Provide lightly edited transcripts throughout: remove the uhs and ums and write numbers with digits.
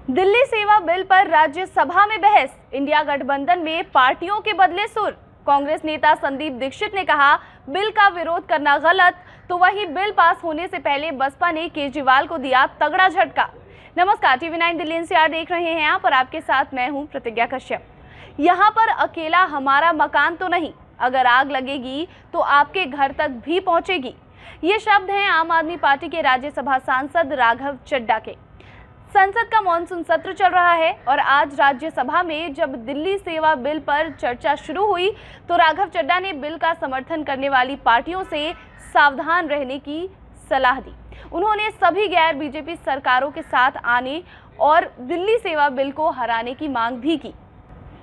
दिल्ली सेवा बिल पर राज्यसभा में बहस। इंडिया गठबंधन में पार्टियों के बदले सुर। कांग्रेस नेता संदीप दीक्षित ने कहा, बिल का विरोध करना गलत। तो वहीं बिल पास होने से पहले बसपा ने केजरीवाल को दिया तगड़ा झटका। नमस्कार, TV9 दिल्ली NCR देख रहे हैं आप और आपके साथ मैं हूं प्रतिज्ञा कश्यप। यहां पर अकेला हमारा मकान तो नहीं, अगर आग लगेगी तो आपके घर तक भी पहुंचेगी। ये शब्द हैं आम आदमी पार्टी के राज्यसभा सांसद राघव चड्ढा के। संसद का मॉनसून सत्र चल रहा है और आज राज्यसभा में जब दिल्ली सेवा बिल पर चर्चा शुरू हुई तो राघव चड्ढा ने बिल का समर्थन करने वाली पार्टियों से सावधान रहने की सलाह दी। उन्होंने सभी गैर बीजेपी सरकारों के साथ आने और दिल्ली सेवा बिल को हराने की मांग भी की।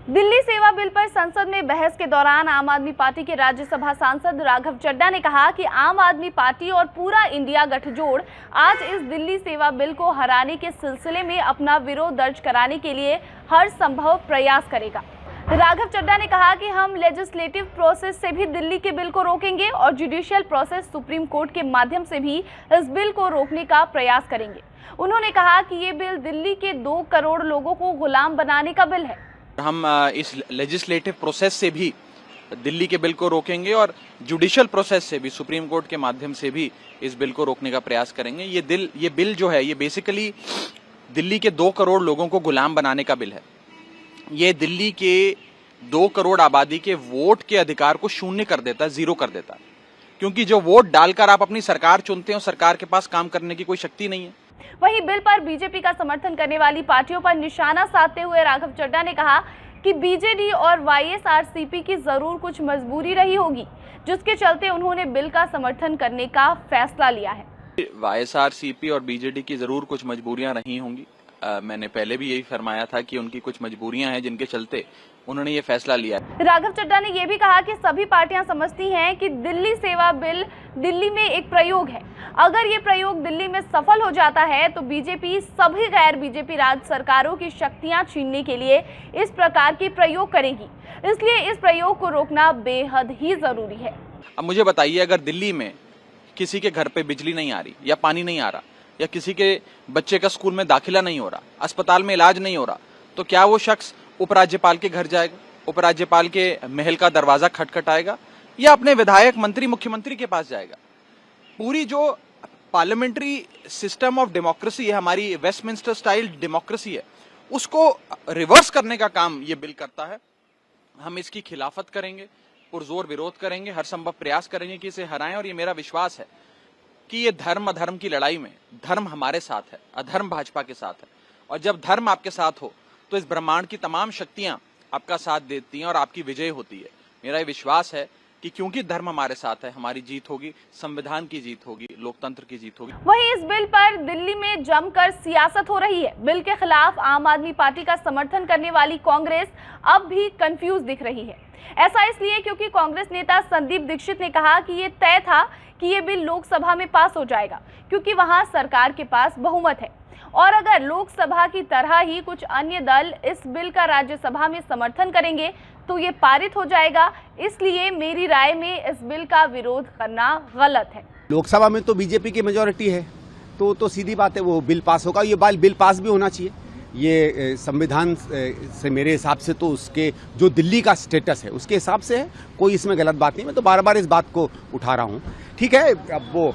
दिल्ली सेवा बिल पर संसद में बहस के दौरान आम आदमी पार्टी के राज्यसभा सांसद राघव चड्ढा ने कहा कि आम आदमी पार्टी और पूरा इंडिया गठजोड़ आज इस दिल्ली सेवा बिल को हराने के सिलसिले में अपना विरोध दर्ज कराने के लिए हर संभव प्रयास करेगा। राघव चड्ढा ने कहा कि हम लेजिस्लेटिव प्रोसेस से भी दिल्ली के बिल को रोकेंगे और जुडिशियल प्रोसेस सुप्रीम कोर्ट के माध्यम से भी इस बिल को रोकने का प्रयास करेंगे। उन्होंने कहा कि ये बिल दिल्ली के 2 करोड़ लोगों को गुलाम बनाने का बिल है। हम इस लेजिस्लेटिव प्रोसेस से भी दिल्ली के बिल को रोकेंगे और जुडिशियल प्रोसेस से भी सुप्रीम कोर्ट के माध्यम से भी इस बिल को रोकने का प्रयास करेंगे। ये बिल जो है ये बेसिकली दिल्ली के 2 करोड़ लोगों को गुलाम बनाने का बिल है। ये दिल्ली के 2 करोड़ आबादी के वोट के अधिकार को शून्य कर देता है, जीरो कर देता है, क्योंकि जो वोट डालकर आप अपनी सरकार चुनते हो, सरकार के पास काम करने की कोई शक्ति नहीं है। वहीं बिल पर बीजेपी का समर्थन करने वाली पार्टियों पर निशाना साधते हुए राघव चड्ढा ने कहा कि बीजेडी और वाईएसआरसीपी की जरूर कुछ मजबूरी रही होगी, जिसके चलते उन्होंने बिल का समर्थन करने का फैसला लिया है। वाईएसआरसीपी और बीजेडी की जरूर कुछ मजबूरियां रही होंगी। मैंने पहले भी यही फरमाया था कि उनकी कुछ मजबूरियां हैं जिनके चलते उन्होंने ये फैसला लिया है। राघव चड्ढा ने यह भी कहा कि सभी पार्टियां समझती हैं कि दिल्ली सेवा बिल दिल्ली में एक प्रयोग है। अगर ये प्रयोग दिल्ली में सफल हो जाता है तो बीजेपी सभी गैर बीजेपी राज्य सरकारों की शक्तियां छीनने के लिए इस प्रकार की प्रयोग करेगी। इसलिए इस प्रयोग को रोकना बेहद ही जरूरी है। अब मुझे बताइए, अगर दिल्ली में किसी के घर पे बिजली नहीं आ रही या पानी नहीं आ रहा या किसी के बच्चे का स्कूल में दाखिला नहीं हो रहा, अस्पताल में इलाज नहीं हो रहा, तो क्या वो शख्स उपराज्यपाल के घर जाएगा, उपराज्यपाल के महल का दरवाजा खटखटाएगा या अपने विधायक, मंत्री, मुख्यमंत्री के पास जाएगा? पूरी जो पार्लियामेंट्री सिस्टम ऑफ डेमोक्रेसी है, हमारी वेस्टमिंस्टर स्टाइल डेमोक्रेसी है, उसको रिवर्स करने का काम ये बिल करता है। हम इसकी खिलाफत करेंगे, पुरजोर विरोध करेंगे, हर संभव प्रयास करेंगे कि इसे हराएं। और ये मेरा विश्वास है कि ये धर्म अधर्म की लड़ाई में धर्म हमारे साथ है, अधर्म भाजपा के साथ है। और जब धर्म आपके साथ हो तो इस ब्रह्मांड की तमाम शक्तियां आपका साथ देती हैं और आपकी विजय होती है। मेरा ये विश्वास है कि क्योंकि धर्म हमारे साथ है, हमारी जीत होगी, संविधान की जीत होगी, लोकतंत्र की जीत होगी। वहीं इस बिल पर दिल्ली में जमकर सियासत हो रही है। बिल के खिलाफ आम आदमी पार्टी का समर्थन करने वाली कांग्रेस अब भी कंफ्यूज दिख रही है। ऐसा इसलिए क्योंकि कांग्रेस नेता संदीप दीक्षित ने कहा कि ये तय था कि ये बिल लोकसभा में पास हो जाएगा, क्योंकि वहां सरकार के पास बहुमत है। और अगर लोकसभा की तरह ही कुछ अन्य दल इस बिल का राज्यसभा में समर्थन करेंगे तो ये पारित हो जाएगा। इसलिए मेरी राय में इस बिल का विरोध करना गलत है। लोकसभा में तो बीजेपी की मेजोरिटी है, तो सीधी बात है, वो बिल पास होगा। ये बिल पास भी होना चाहिए। ये संविधान से मेरे हिसाब से तो उसके जो दिल्ली का स्टेटस है उसके हिसाब से है, कोई इसमें गलत बात नहीं। मैं तो बार बार इस बात को उठा रहा हूँ। ठीक है, अब वो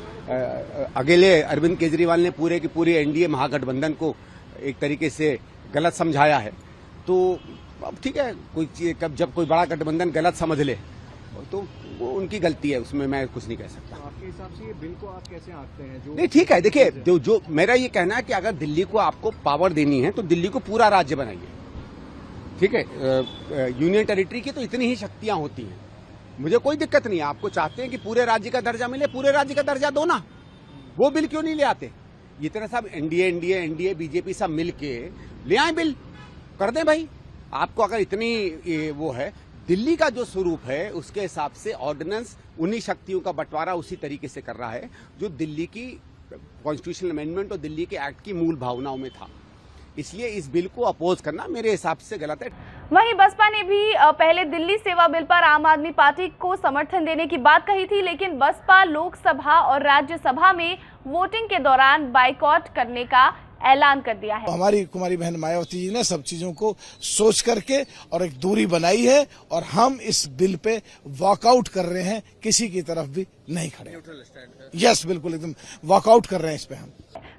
अकेले अरविंद केजरीवाल ने पूरे की पूरी एनडीए महागठबंधन को एक तरीके से गलत समझाया है, तो अब ठीक है, जब कोई बड़ा गठबंधन गलत समझ ले तो वो उनकी गलती है, उसमें मैं कुछ नहीं कह सकता। आपके हिसाब से ये बिल को आप कैसे आंकते हैं? नहीं, ठीक है, देखिए, जो मेरा ये कहना है कि अगर दिल्ली को आपको पावर देनी है तो दिल्ली को पूरा राज्य बनाइए। ठीक है, यूनियन टेरिटरी की तो इतनी ही शक्तियां होती हैं, मुझे कोई दिक्कत नहीं है। आपको चाहते हैं कि पूरे राज्य का दर्जा मिले, पूरे राज्य का दर्जा दो ना। वो बिल क्यों नहीं ले आते? ये तरह सब एनडीए बीजेपी सब मिल के ले आए, बिल कर दें भाई। आपको अगर इतनी वो है, दिल्ली का जो स्वरूप है उसके हिसाब से ऑर्डिनेंस उन्हीं शक्तियों का बंटवारा उसी तरीके से कर रहा है जो दिल्ली की कॉन्स्टिट्यूशनल अमेंडमेंट और दिल्ली के एक्ट की मूल भावनाओं में था। इसलिए इस बिल को अपोज करना मेरे हिसाब से गलत है। वहीं बसपा ने भी पहले दिल्ली सेवा बिल पर आम आदमी पार्टी को समर्थन देने की बात कही थी, लेकिन बसपा लोकसभा और राज्यसभा में वोटिंग के दौरान बाइकॉट करने का ऐलान कर दिया है। हमारी कुमारी बहन मायावती जी ने सब चीजों को सोच करके और एक दूरी बनाई है और हम इस बिल पे वॉकआउट कर रहे हैं, किसी की तरफ भी नहीं खड़े। यस, बिल्कुल एकदम वॉकआउट कर रहे हैं इस पे हम।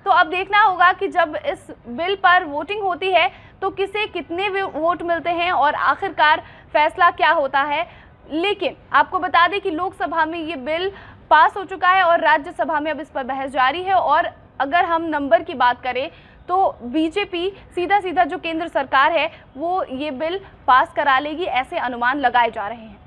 तो अब देखना होगा कि जब इस बिल पर वोटिंग होती है तो किसे कितने वोट मिलते हैं और आखिरकार फैसला क्या होता है। लेकिन आपको बता दें कि लोकसभा में ये बिल पास हो चुका है और राज्यसभा में अब इस पर बहस जारी है। और अगर हम नंबर की बात करें तो बीजेपी सीधा जो केंद्र सरकार है वो ये बिल पास करा लेगी, ऐसे अनुमान लगाए जा रहे हैं।